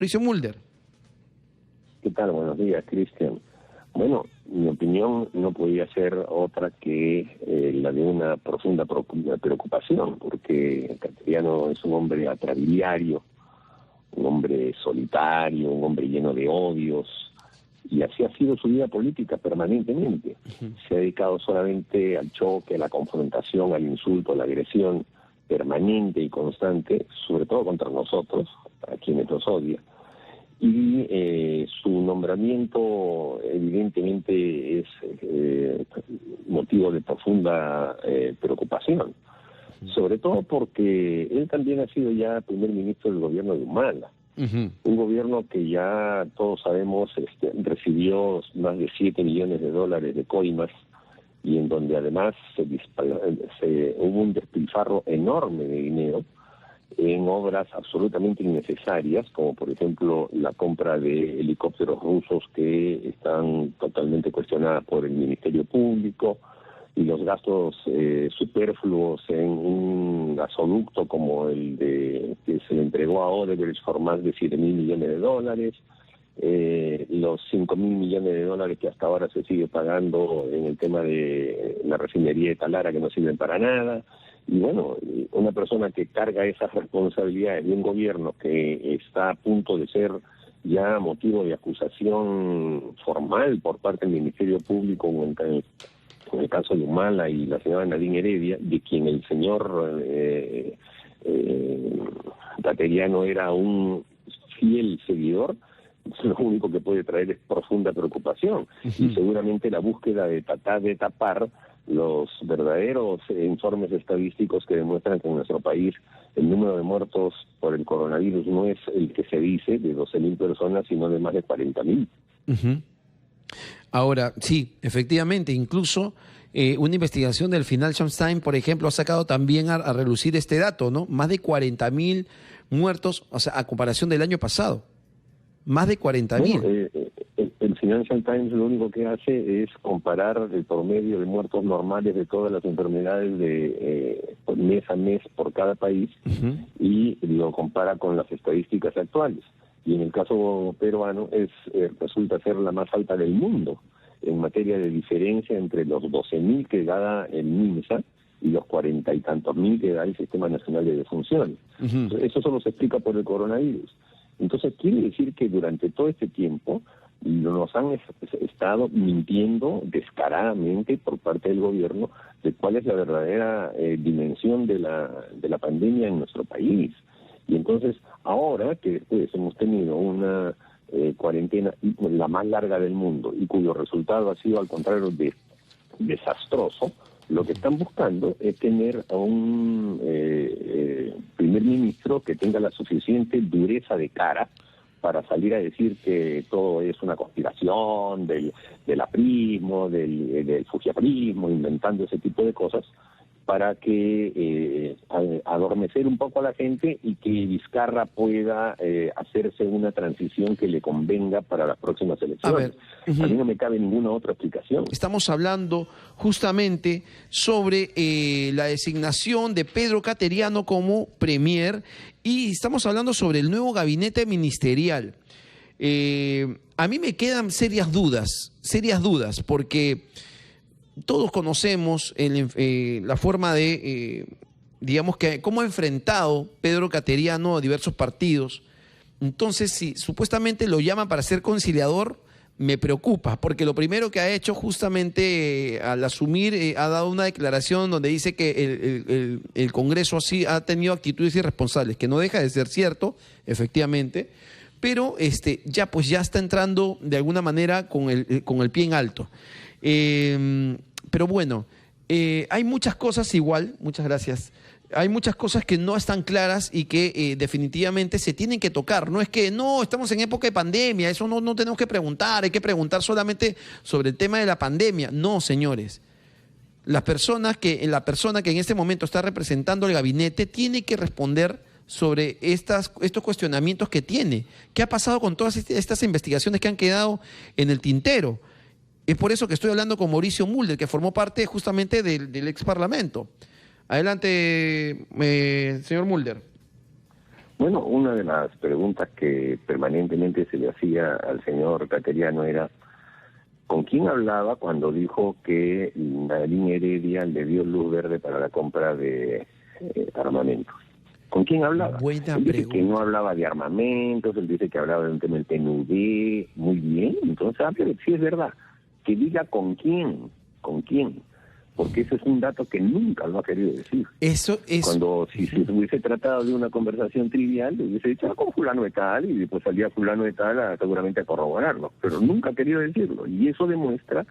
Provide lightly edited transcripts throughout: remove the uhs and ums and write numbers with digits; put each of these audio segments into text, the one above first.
Mauricio Mulder. ¿Qué tal? Buenos días, Cristian. Bueno, mi opinión no podía ser otra que la de una profunda preocupación, porque Cateriano es un hombre atrabiliario, un hombre solitario, un hombre lleno de odios, y así ha sido su vida política permanentemente. Se ha dedicado solamente al choque, a la confrontación, al insulto, a la agresión permanente y constante, sobre todo contra nosotros, a quienes nos odia. Y su nombramiento evidentemente es motivo de profunda preocupación, sobre todo porque él también ha sido ya primer ministro del gobierno de Humala, un gobierno que ya todos sabemos recibió más de 7 millones de dólares de coimas, y en donde además hubo un despilfarro enorme de dinero en obras absolutamente innecesarias, como por ejemplo la compra de helicópteros rusos que están totalmente cuestionadas por el Ministerio Público, y los gastos superfluos en un gasoducto como el que se le entregó a Odebrecht por más de 7.000 millones de dólares, los 5.000 millones de dólares que hasta ahora se sigue pagando en el tema de la refinería de Talara, que no sirven para nada. Y bueno, una persona que carga esas responsabilidades de un gobierno que está a punto de ser ya motivo de acusación formal por parte del Ministerio Público, en el caso de Humala y la señora Nadine Heredia, de quien el señor Cateriano era un fiel seguidor, lo único que puede traer es profunda preocupación. Y seguramente la búsqueda de tratar de tapar los verdaderos informes estadísticos que demuestran que en nuestro país el número de muertos por el coronavirus no es el que se dice, de 12.000 personas, sino de más de 40.000. Ahora, sí, efectivamente, incluso una investigación del Financial Times, por ejemplo, ha sacado también a relucir este dato, ¿no? Más de 40.000 muertos, o sea, a comparación del año pasado. Más de 40.000. Bueno, el Financial Times lo único que hace es comparar el promedio de muertos normales de todas las enfermedades de mes a mes por cada país, y lo compara con las estadísticas actuales. Y en el caso peruano resulta ser la más alta del mundo en materia de diferencia entre los 12.000 que da el MINSA y los 40 y tantos mil que da el Sistema Nacional de Defunciones. Eso solo se explica por el coronavirus. Entonces quiere decir que durante todo este tiempo nos han estado mintiendo descaradamente por parte del gobierno de cuál es la verdadera dimensión de la pandemia en nuestro país. Y entonces ahora que después hemos tenido una cuarentena la más larga del mundo y cuyo resultado ha sido al contrario desastroso, lo que están buscando es tener a un primer ministro que tenga la suficiente dureza de cara para salir a decir que todo es una conspiración del aprismo, del fujiaprismo, inventando ese tipo de cosas, para que adormecer un poco a la gente y que Vizcarra pueda hacerse una transición que le convenga para las próximas elecciones. A mí no me cabe ninguna otra explicación. Estamos hablando justamente sobre la designación de Pedro Cateriano como premier, y estamos hablando sobre el nuevo gabinete ministerial. A mí me quedan serias dudas, porque todos conocemos la forma de, digamos, que cómo ha enfrentado Pedro Cateriano a diversos partidos. Entonces, si supuestamente lo llaman para ser conciliador, me preocupa, porque lo primero que ha hecho justamente al asumir, ha dado una declaración donde dice que el Congreso así ha tenido actitudes irresponsables, que no deja de ser cierto, efectivamente, pero ya está entrando de alguna manera con el pie en alto. Pero bueno, hay muchas cosas igual, muchas gracias. Hay muchas cosas que no están claras y que definitivamente se tienen que tocar. No es que no, estamos en época de pandemia, eso no tenemos que preguntar, hay que preguntar solamente sobre el tema de la pandemia. No, señores. La persona que en este momento está representando el gabinete tiene que responder sobre estos cuestionamientos que tiene. ¿Qué ha pasado con todas estas investigaciones que han quedado en el tintero? Es por eso que estoy hablando con Mauricio Mulder, que formó parte justamente del ex parlamento. Adelante, señor Mulder. Bueno, una de las preguntas que permanentemente se le hacía al señor Cateriano era ¿con quién hablaba cuando dijo que Nadine Heredia le dio luz verde para la compra de armamentos? ¿Con quién hablaba? Buena Él dice pregunta. que no hablaba de armamentos, él dice que hablaba de un tema del PNUD, muy bien, entonces sí es verdad, que diga con quién, porque ese es un dato que nunca lo ha querido decir. Eso es... Cuando si se hubiese tratado de una conversación trivial, le hubiese dicho con fulano de tal, y después salía fulano de tal seguramente a corroborarlo, pero nunca ha querido decirlo, y eso demuestra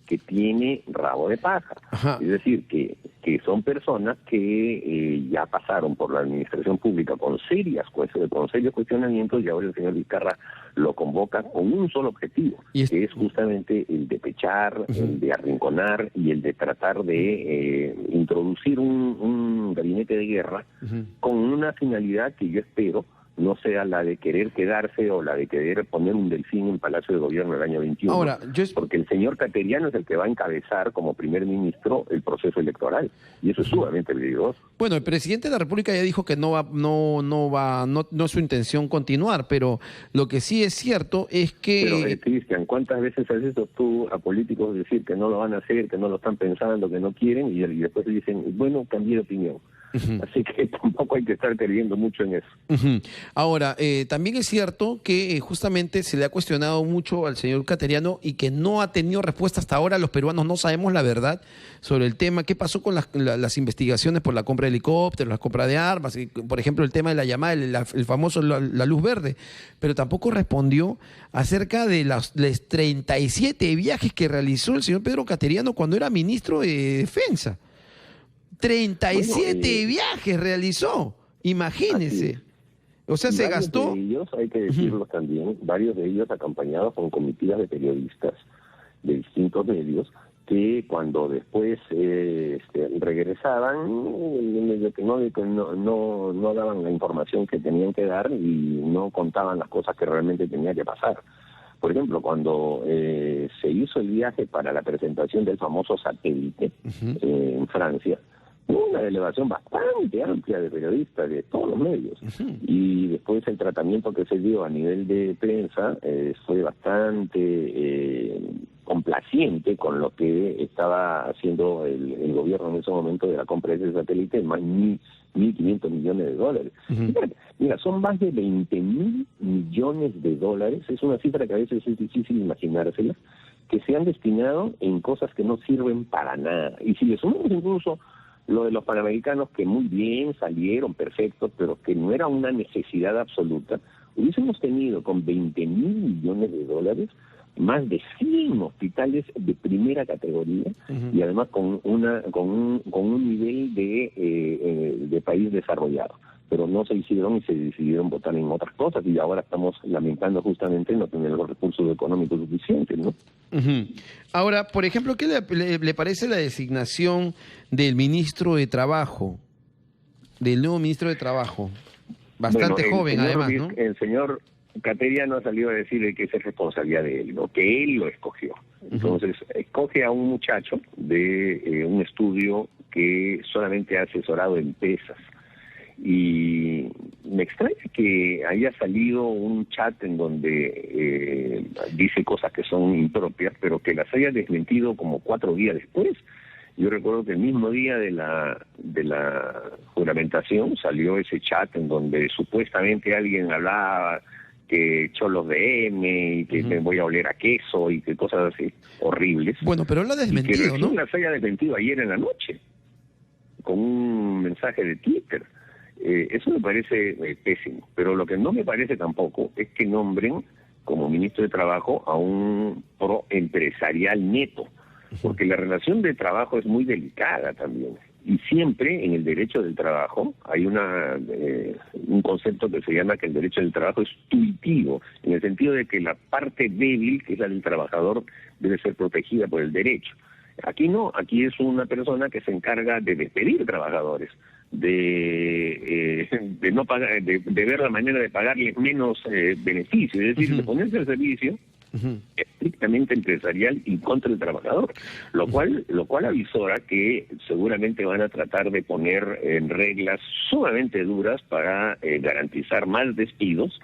que tiene rabo de paja. Ajá. Es decir, que son personas que ya pasaron por la administración pública con serios cuestionamientos, y ahora el señor Vizcarra lo convoca con un solo objetivo, que es justamente el de pechar, el de arrinconar y el de tratar de introducir un gabinete de guerra con una finalidad que yo espero no sea la de querer quedarse o la de querer poner un delfín en Palacio de Gobierno el año 21. Ahora, porque el señor Cateriano es el que va a encabezar como primer ministro el proceso electoral, y eso es sumamente peligroso. Bueno, el presidente de la República ya dijo que no es su intención continuar, pero lo que sí es cierto es que... Pero, Cristian, ¿cuántas veces has visto tú a políticos decir que no lo van a hacer, que no lo están pensando, que no quieren, y después dicen, bueno, cambié de opinión? Así que tampoco hay que estar creyendo mucho en eso. Ahora, también es cierto que justamente se le ha cuestionado mucho al señor Cateriano y que no ha tenido respuesta hasta ahora. Los peruanos no sabemos la verdad sobre el tema. ¿Qué pasó con las investigaciones por la compra de helicópteros, la compra de armas? Por ejemplo, el tema de la llamada, el famoso la luz verde. Pero tampoco respondió acerca de los 37 viajes que realizó el señor Pedro Cateriano cuando era ministro de Defensa. 37 viajes realizó, imagínese. O sea, se gastó... De ellos, hay que decirlo también, varios de ellos acompañados con comitivas de periodistas de distintos medios, que cuando después regresaban, no daban la información que tenían que dar y no contaban las cosas que realmente tenía que pasar. Por ejemplo, cuando se hizo el viaje para la presentación del famoso satélite en Francia, una elevación bastante amplia de periodistas de todos los medios, y después el tratamiento que se dio a nivel de prensa fue bastante complaciente con lo que estaba haciendo el gobierno en ese momento de la compra de ese satélite, más 1.500 millones de dólares. Mira, son más de 20.000 millones de dólares, es una cifra que a veces es difícil imaginársela, que se han destinado en cosas que no sirven para nada. Y si le sumamos incluso lo de los panamericanos, que muy bien salieron, perfectos, pero que no era una necesidad absoluta, hubiésemos tenido con 20.000 millones de dólares más de 100 hospitales de primera categoría, y además con un nivel de país desarrollado. Pero no se hicieron y se decidieron votar en otras cosas, y ahora estamos lamentando justamente no tener los recursos económicos suficientes, ¿no? Ahora, por ejemplo, ¿qué le parece la designación del ministro de Trabajo, del nuevo ministro de Trabajo? Bastante joven, además, ¿no? El señor Cateriano ha salido a decirle que esa es responsabilidad de él, ¿no? Que él lo escogió. Entonces, escoge a un muchacho de un estudio que solamente ha asesorado empresas. Y me extraña que haya salido un chat en donde dice cosas que son impropias, pero que las haya desmentido como 4 días después. Yo recuerdo que el mismo día de la juramentación salió ese chat en donde supuestamente alguien hablaba que cholos de M y que me voy a oler a queso y que cosas así horribles. Bueno, pero lo ha desmentido, que ¿no? las haya desmentido ayer en la noche con un mensaje de Twitter. Eso me parece pésimo, pero lo que no me parece tampoco es que nombren como ministro de Trabajo a un pro empresarial neto, porque la relación de trabajo es muy delicada también, y siempre en el derecho del trabajo hay un concepto que se llama que el derecho del trabajo es tuitivo, en el sentido de que la parte débil, que es la del trabajador, debe ser protegida por el derecho. Aquí no, aquí es una persona que se encarga de despedir trabajadores, de no pagar, de ver la manera de pagarles menos beneficios, es decir, de ponerse al servicio estrictamente empresarial y contra el trabajador, lo cual avisora que seguramente van a tratar de poner en reglas sumamente duras para garantizar más despidos,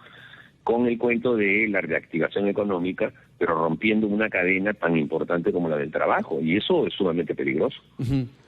con el cuento de la reactivación económica, pero rompiendo una cadena tan importante como la del trabajo, y eso es sumamente peligroso.